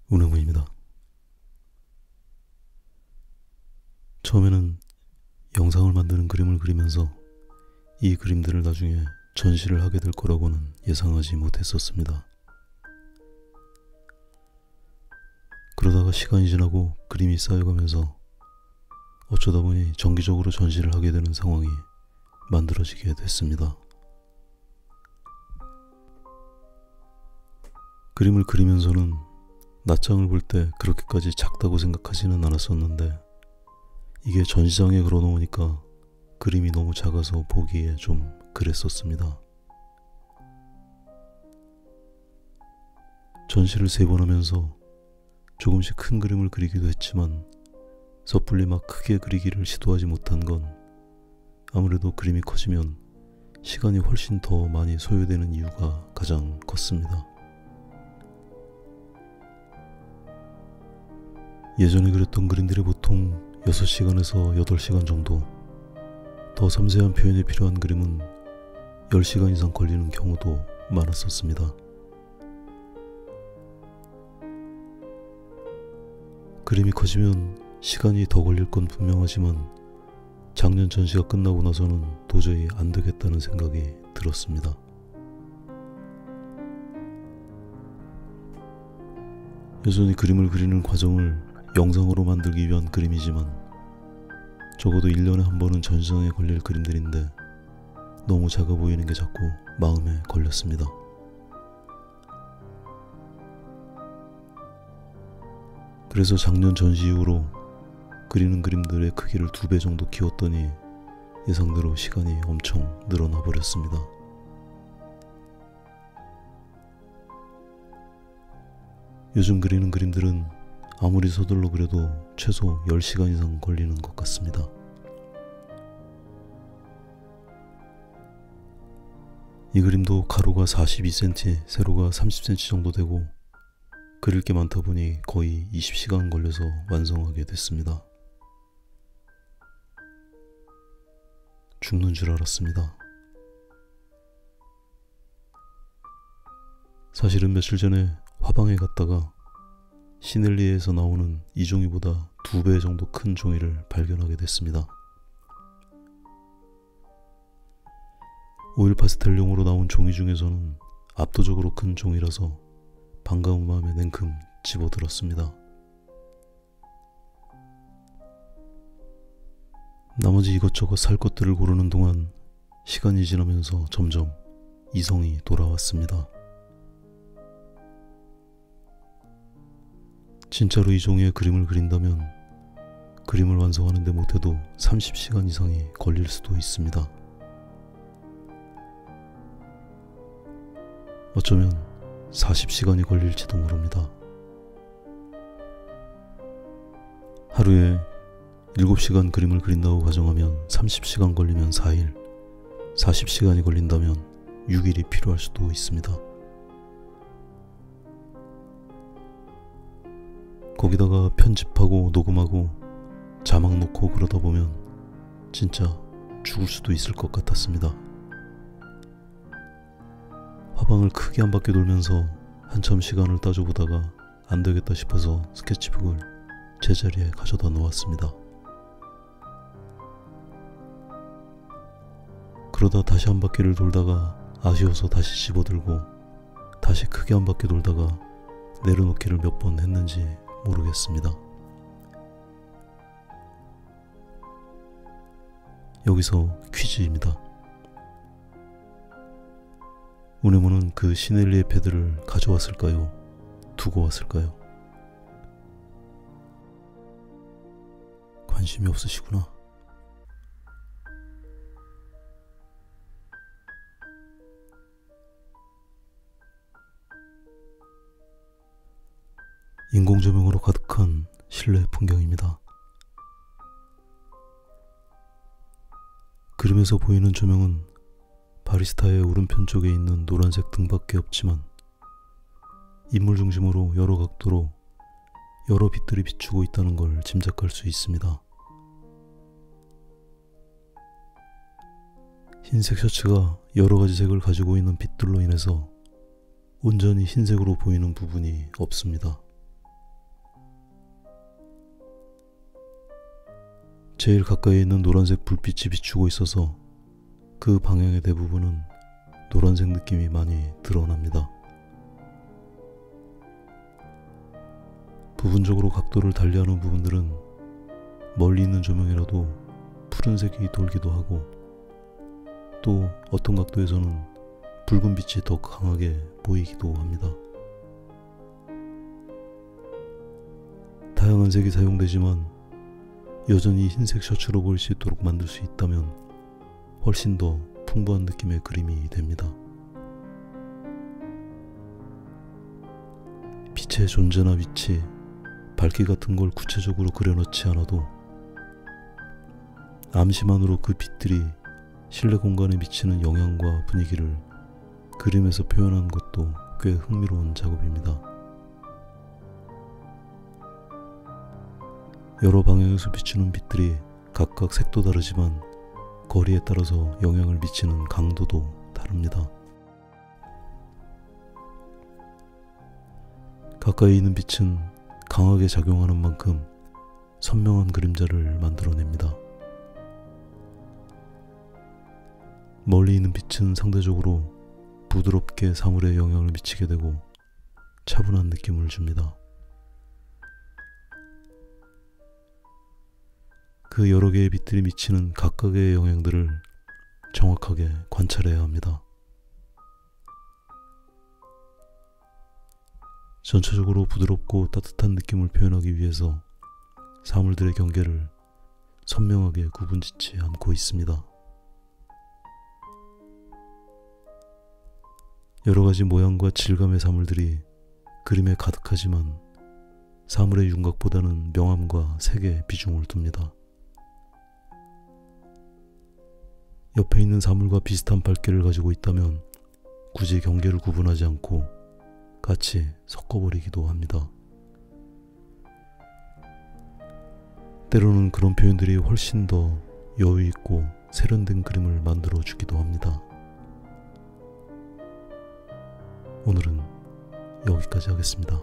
운행문입니다. 처음에는 영상을 만드는 그림을 그리면서 이 그림들을 나중에 전시를 하게 될 거라고는 예상하지 못했었습니다. 그러다가 시간이 지나고 그림이 쌓여가면서 어쩌다 보니 정기적으로 전시를 하게 되는 상황이 만들어지게 됐습니다. 그림을 그리면서는 낱장을 볼 때 그렇게까지 작다고 생각하지는 않았었는데 이게 전시장에 걸어놓으니까 그림이 너무 작아서 보기에 좀 그랬었습니다. 전시를 3번 하면서 조금씩 큰 그림을 그리기도 했지만 섣불리 막 크게 그리기를 시도하지 못한 건 아무래도 그림이 커지면 시간이 훨씬 더 많이 소요되는 이유가 가장 컸습니다. 예전에 그렸던 그림들이 보통 6시간에서 8시간 정도, 더 섬세한 표현이 필요한 그림은 10시간 이상 걸리는 경우도 많았었습니다. 그림이 커지면 시간이 더 걸릴 건 분명하지만 작년 전시가 끝나고 나서는 도저히 안 되겠다는 생각이 들었습니다. 여전히 그림을 그리는 과정을 영상으로 만들기 위한 그림이지만 적어도 1년에 한 번은 전시장에 걸릴 그림들인데 너무 작아 보이는 게 자꾸 마음에 걸렸습니다. 그래서 작년 전시 이후로 그리는 그림들의 크기를 2배 정도 키웠더니 예상대로 시간이 엄청 늘어나 버렸습니다. 요즘 그리는 그림들은 아무리 서둘러 그려도 최소 10시간 이상 걸리는 것 같습니다. 이 그림도 가로가 42cm, 세로가 30cm 정도 되고 그릴 게 많다 보니 거의 20시간 걸려서 완성하게 됐습니다. 죽는 줄 알았습니다. 사실은 며칠 전에 화방에 갔다가 시넬리에서 나오는 이 종이보다 2배 정도 큰 종이를 발견하게 됐습니다. 오일 파스텔용으로 나온 종이 중에서는 압도적으로 큰 종이라서 반가운 마음에 냉큼 집어들었습니다. 나머지 이것저것 살 것들을 고르는 동안 시간이 지나면서 점점 이성이 돌아왔습니다. 진짜로 이 종이에 그림을 그린다면 그림을 완성하는데 못해도 30시간 이상이 걸릴 수도 있습니다. 어쩌면 40시간이 걸릴지도 모릅니다. 하루에 7시간 그림을 그린다고 가정하면 30시간 걸리면 4일, 40시간이 걸린다면 6일이 필요할 수도 있습니다. 거기다가 편집하고 녹음하고 자막 놓고 그러다 보면 진짜 죽을 수도 있을 것 같았습니다. 화방을 크게 한 바퀴 돌면서 한참 시간을 따져보다가 안 되겠다 싶어서 스케치북을 제자리에 가져다 놓았습니다. 그러다 다시 한 바퀴를 돌다가 아쉬워서 다시 집어들고 다시 크게 한 바퀴 돌다가 내려놓기를 몇 번 했는지 모르겠습니다. 여기서 퀴즈입니다. 우네모는 그 시넬리의 패드를 가져왔을까요? 두고 왔을까요? 관심이 없으시구나. 인공조명으로 가득한 실내 풍경입니다. 그림에서 보이는 조명은 바리스타의 오른편 쪽에 있는 노란색 등밖에 없지만 인물 중심으로 여러 각도로 여러 빛들이 비추고 있다는 걸 짐작할 수 있습니다. 흰색 셔츠가 여러 가지 색을 가지고 있는 빛들로 인해서 온전히 흰색으로 보이는 부분이 없습니다. 제일 가까이 있는 노란색 불빛이 비추고 있어서 그 방향의 대부분은 노란색 느낌이 많이 드러납니다. 부분적으로 각도를 달리하는 부분들은 멀리 있는 조명이라도 푸른색이 돌기도 하고, 또 어떤 각도에서는 붉은 빛이 더 강하게 보이기도 합니다. 다양한 색이 사용되지만 여전히 흰색 셔츠로 보일 수 있도록 만들 수 있다면 훨씬 더 풍부한 느낌의 그림이 됩니다. 빛의 존재나 위치, 밝기 같은 걸 구체적으로 그려놓지 않아도 암시만으로 그 빛들이 실내 공간에 미치는 영향과 분위기를 그림에서 표현한 것도 꽤 흥미로운 작업입니다. 여러 방향에서 비추는 빛들이 각각 색도 다르지만 거리에 따라서 영향을 미치는 강도도 다릅니다. 가까이 있는 빛은 강하게 작용하는 만큼 선명한 그림자를 만들어냅니다. 멀리 있는 빛은 상대적으로 부드럽게 사물에 영향을 미치게 되고 차분한 느낌을 줍니다. 그 여러 개의 빛들이 미치는 각각의 영향들을 정확하게 관찰해야 합니다. 전체적으로 부드럽고 따뜻한 느낌을 표현하기 위해서 사물들의 경계를 선명하게 구분짓지 않고 있습니다. 여러 가지 모양과 질감의 사물들이 그림에 가득하지만 사물의 윤곽보다는 명암과 색에 비중을 둡니다. 옆에 있는 사물과 비슷한 밝기를 가지고 있다면 굳이 경계를 구분하지 않고 같이 섞어버리기도 합니다. 때로는 그런 표현들이 훨씬 더 여유있고 세련된 그림을 만들어주기도 합니다. 오늘은 여기까지 하겠습니다.